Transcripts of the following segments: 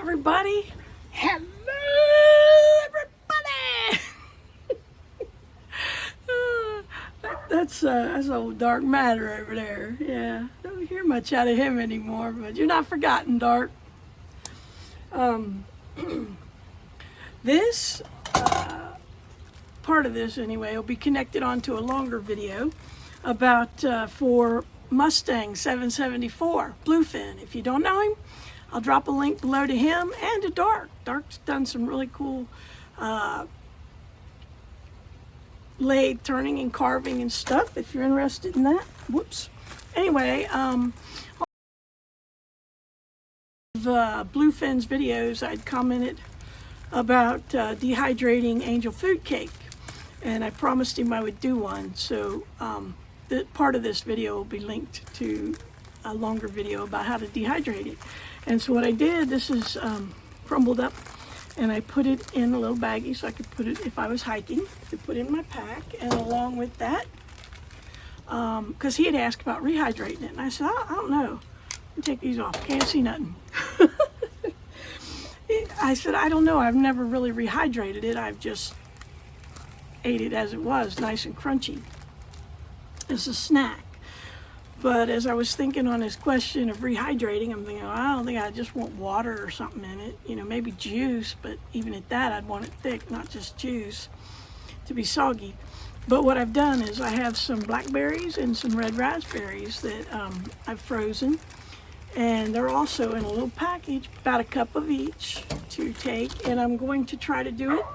everybody. Hello, everybody. That's old Dark Matter over there. Yeah, don't hear much out of him anymore, but you're not forgotten, Dark. This part of this anyway will be connected onto a longer video about for Mustang 774 Bluefin. If you don't know him, I'll drop a link below to him and to Dark. Dark's done some really cool lathe turning and carving and stuff if you're interested in that. Whoops. Anyway, Bluefin's videos, I'd commented about dehydrating angel food cake, and I promised him I would do one. So the part of this video will be linked to a longer video about how to dehydrate it. And so what I did, this is crumbled up, and I put it in a little baggie so I could put it, if I was hiking, to put in my pack. And along with that, because he had asked about rehydrating it, and I said, I don't know. Let me take these off. Can't see nothing. I said, I don't know. I've never really rehydrated it. I've just ate it as it was, nice and crunchy. It's a snack. But as I was thinking on his question of rehydrating, I'm thinking, well, I don't think I just want water or something in it. You know, maybe juice, but even at that, I'd want it thick, not just juice, to be soggy. But what I've done is I have some blackberries and some red raspberries that I've frozen. And they're also in a little package, about a cup of each to take. And I'm going to try to do it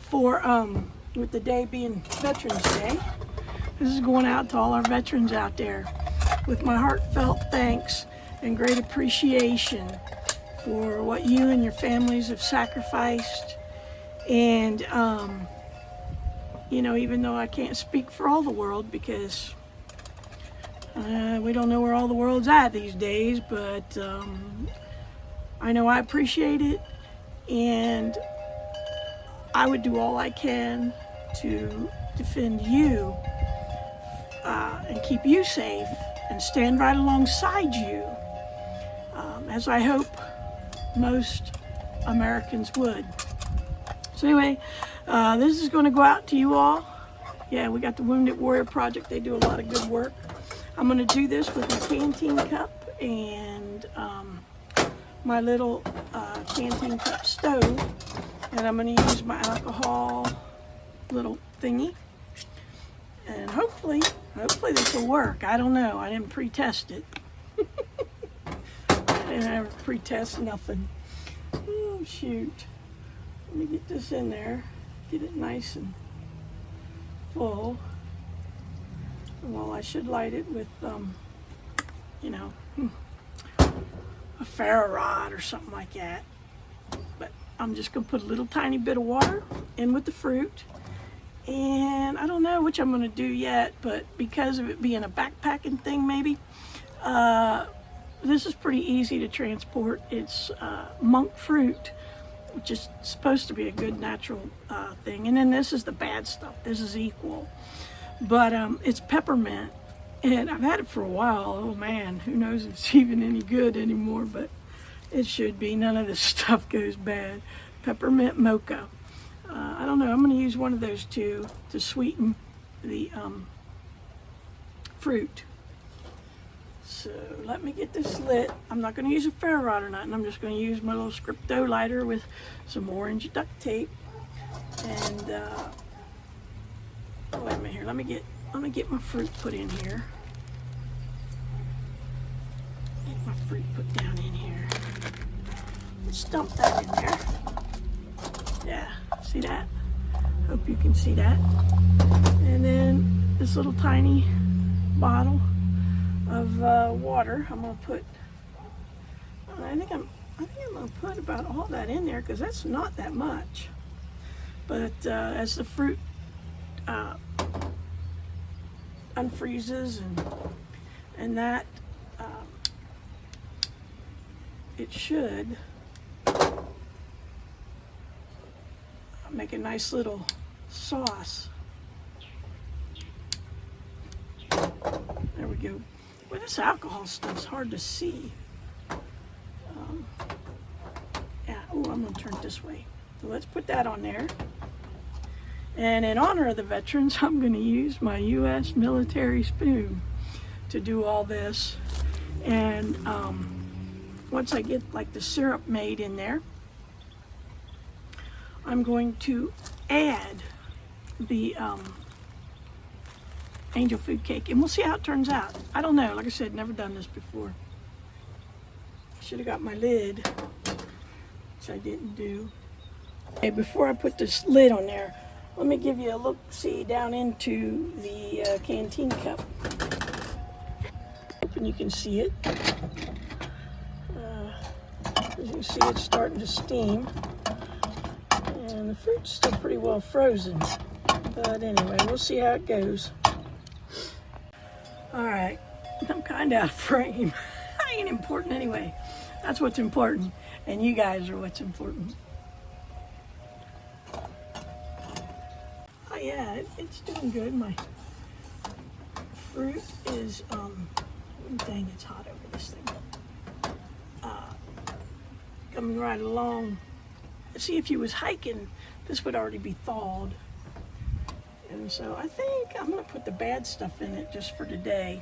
for, with the day being Veterans Day. This is going out to all our veterans out there with my heartfelt thanks and great appreciation for what you and your families have sacrificed. And, you know, even though I can't speak for all the world because we don't know where all the world's at these days, but I know I appreciate it, and I would do all I can to defend you and keep you safe and stand right alongside you, as I hope most Americans would. So anyway, this is going to go out to you all. Yeah, we got the Wounded Warrior Project. They do a lot of good work. I'm going to do this with my canteen cup and my little canteen cup stove. And I'm going to use my alcohol little thingy. And hopefully this will work. I don't know. I didn't pre-test it. I didn't ever pre-test nothing. Oh, shoot. Let me get this in there. Get it nice and full. Well, I should light it with, you know, a ferro rod or something like that. But I'm just going to put a little tiny bit of water in with the fruit. And I don't know which I'm going to do yet, but because of it being a backpacking thing maybe, this is pretty easy to transport. It's monk fruit, which is supposed to be a good natural thing. And then this is the bad stuff. This is equal. But it's peppermint, and I've had it for a while. Oh man, who knows if it's even any good anymore, but it should be. None of this stuff goes bad. Peppermint mocha. I don't know, I'm going to use one of those two to sweeten the fruit. So let me get this lit. I'm not going to use a ferro rod or nothing. I'm just going to use my little Scripto lighter with some orange duct tape. And oh, wait a minute here. Let me get my fruit put in here. Get my fruit put down in here. Let's dump that in there. Yeah, see that? Hope you can see that. And then this little tiny bottle of water. I'm gonna put. I think I'm gonna put about all that in there because that's not that much. But as the fruit unfreezes and that, it should make a nice little sauce. There we go. Well, this alcohol stuff's hard to see. Oh, I'm gonna turn it this way. So let's put that on there. And in honor of the veterans, I'm gonna use my U.S. military spoon to do all this. And once I get like the syrup made in there, I'm going to add the angel food cake, and we'll see how it turns out. I don't know, like I said, never done this before. Should have got my lid, which I didn't do. Okay, before I put this lid on there, let me give you a look-see down into the canteen cup. Hoping you can see it. As you can see, it's starting to steam. And the fruit's still pretty well frozen. But anyway, we'll see how it goes. Alright, I'm kind of out of frame. I ain't important anyway. That's what's important. And you guys are what's important. Oh yeah, it's doing good. My fruit is, dang, it's hot over this thing. Coming right along. See, if you was hiking, this would already be thawed. And so I think I'm gonna put the bad stuff in it just for today.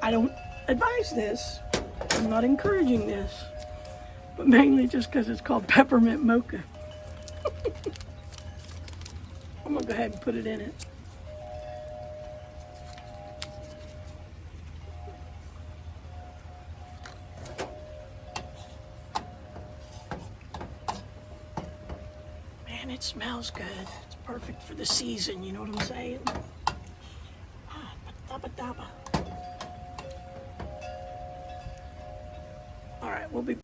I don't advise this. I'm not encouraging this, but mainly just because it's called peppermint mocha. I'm gonna go ahead and put it in it. Man, it smells good. It's perfect for the season, you know what I'm saying? Daba. All right, we'll be.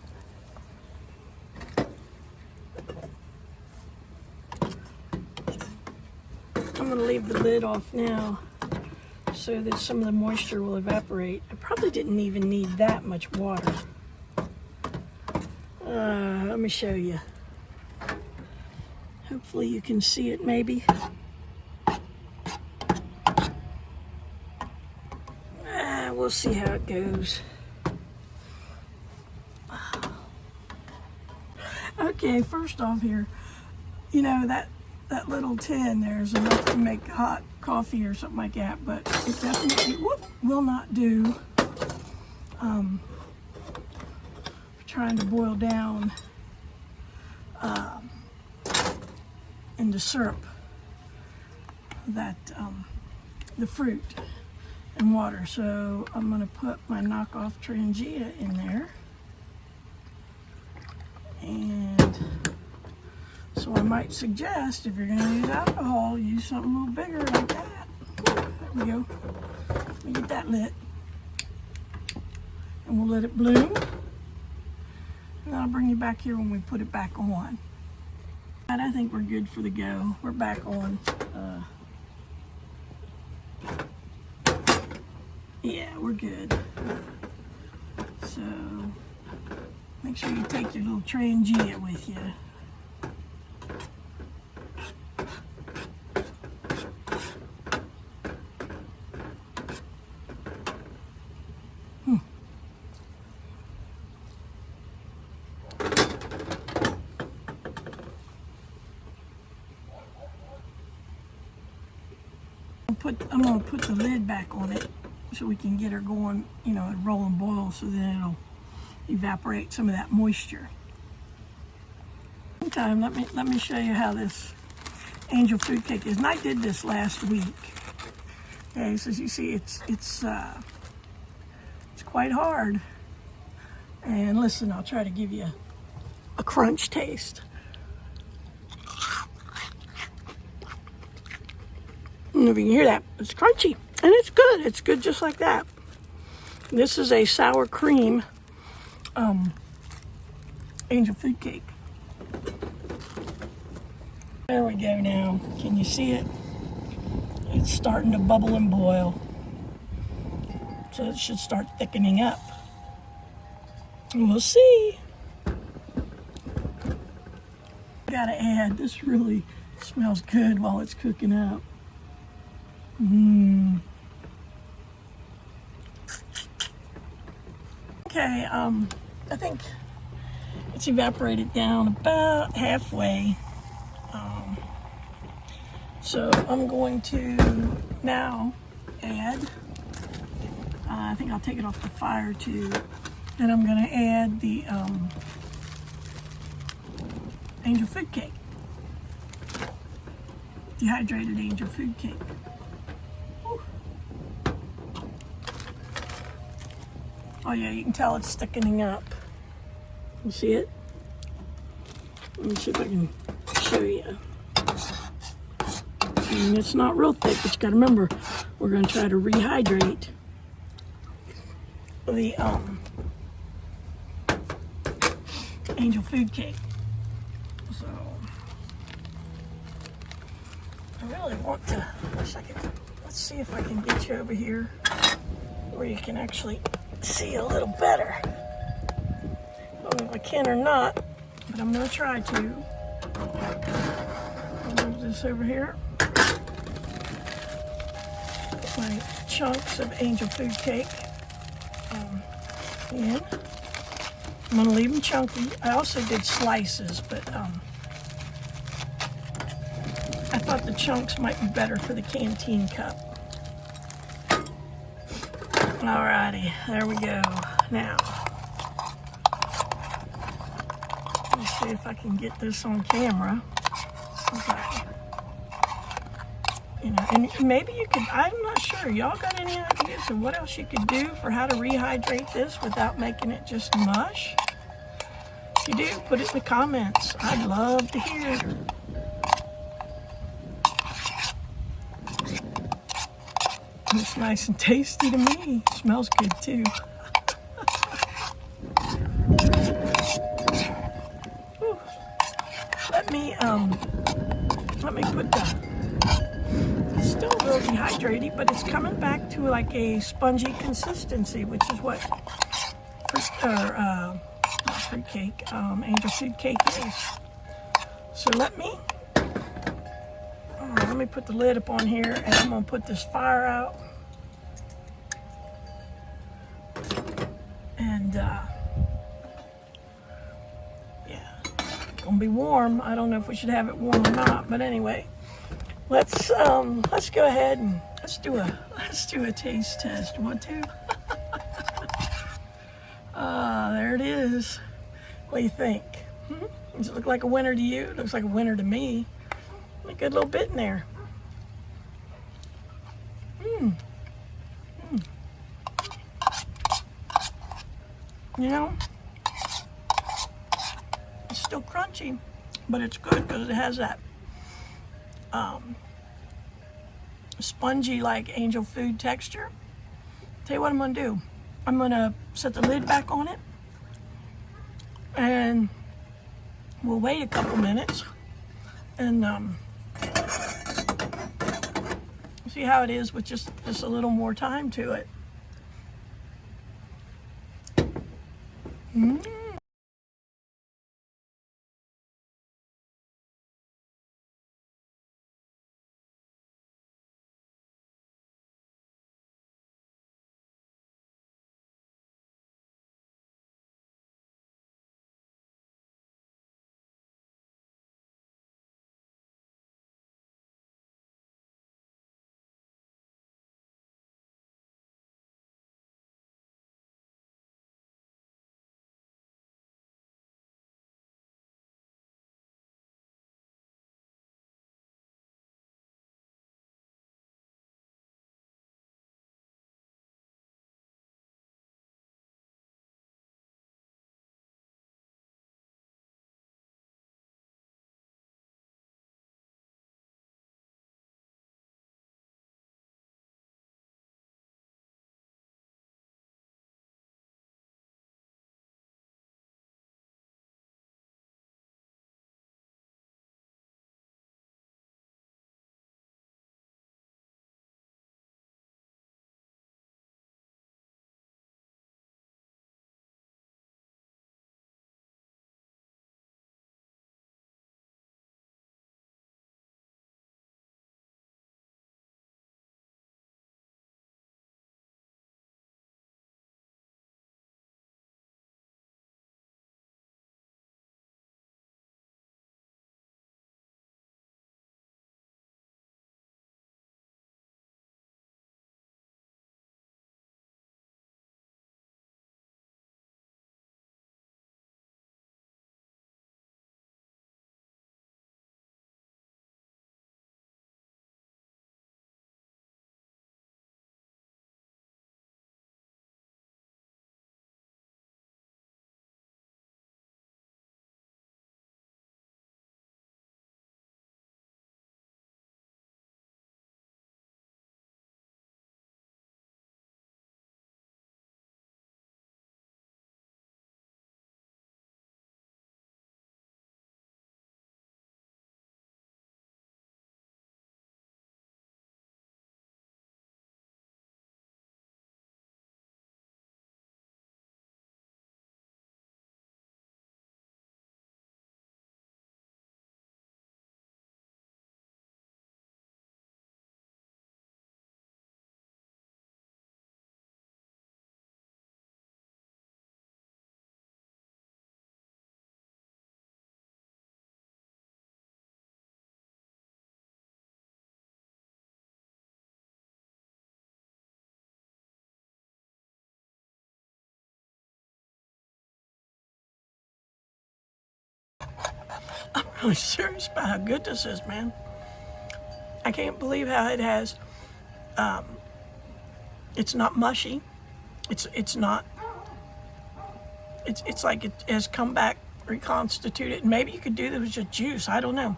I'm gonna leave the lid off now so that some of the moisture will evaporate. I probably didn't even need that much water. Let me show you. Hopefully you can see it maybe. We'll see how it goes. Okay, first off here, you know that little tin there's enough to make hot coffee or something like that, but it definitely will not do for trying to boil down into syrup that the fruit and water. So I'm going to put my knockoff Trangia in there. And so I might suggest, if you're going to use alcohol, use something a little bigger like that. There we go. Let me get that lit. And we'll let it bloom. And I'll bring you back here when we put it back on. And I think we're good for the go. We're back on. Yeah, we're good. So make sure you take your little Trangia with you. I'm going to put the lid back on it so we can get her going, you know, and roll and boil, so then it'll evaporate some of that moisture. Meantime, let me show you how this angel food cake is. And I did this last week. Okay, so as you see, it's quite hard. And listen, I'll try to give you a crunch taste. I don't know if you can hear that. It's crunchy, and it's good. It's good just like that. This is a sour cream angel food cake. There we go now. Can you see it? It's starting to bubble and boil. So it should start thickening up. We'll see. Gotta add, this really smells good while it's cooking up. Okay, I think It's evaporated down about halfway. So I'm going to now add, I think I'll take it off the fire too, and I'm going to add the angel food cake, dehydrated angel food cake. Whew. Oh yeah, you can tell it's thickening up. You see it? Let me see if I can show you. And it's not real thick, but you gotta remember, we're gonna try to rehydrate the angel food cake. So I really want to, let's see if I can get you over here where you can actually see a little better. I don't know if I can or not, but I'm gonna try to. I'll move this over here. My chunks of angel food cake in. I'm going to leave them chunky. I also did slices, but I thought the chunks might be better for the canteen cup. Alrighty, there we go. Now, let's see if I can get this on camera. Okay. You know, and maybe you could, I'm not sure, y'all got any ideas of what else you could do for how to rehydrate this without making it just mush? If you do, put it in the comments. I'd love to hear. It's nice and tasty to me. Smells good too. Let me put the, it's still a little dehydrated, but it's coming back to like a spongy consistency, which is what fruit cake, angel food cake is. So let me put the lid up on here, and I'm gonna put this fire out. And yeah, it's gonna be warm. I don't know if we should have it warm or not, but anyway, let's go ahead and let's do a taste test. Want to? There it is. What do you think? Does it look like a winner to you? It looks like a winner to me. A good little bit in there. You know, it's still crunchy, but it's good because it has that spongy, like angel food texture. Tell you what I'm gonna do. I'm gonna set the lid back on it, and we'll wait a couple minutes and see how it is with just a little more time to it. really serious about how good this is, man. I can't believe how it has, it's not mushy. It's not, it's like it has come back reconstituted. Maybe you could do this with just juice. I don't know.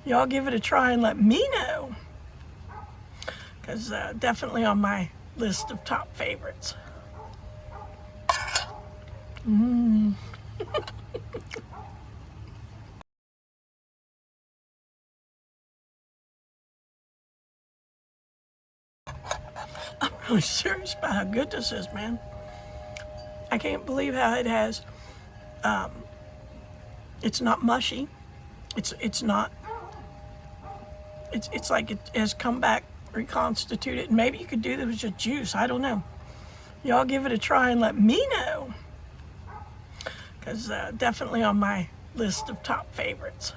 Y'all give it a try and let me know. Because definitely on my list of top favorites. I'm really serious about how good this is, man. I can't believe how it has, it's not mushy. It's not, it's like it has come back reconstituted. Maybe you could do this with just juice. I don't know. Y'all give it a try and let me know. Because definitely on my list of top favorites.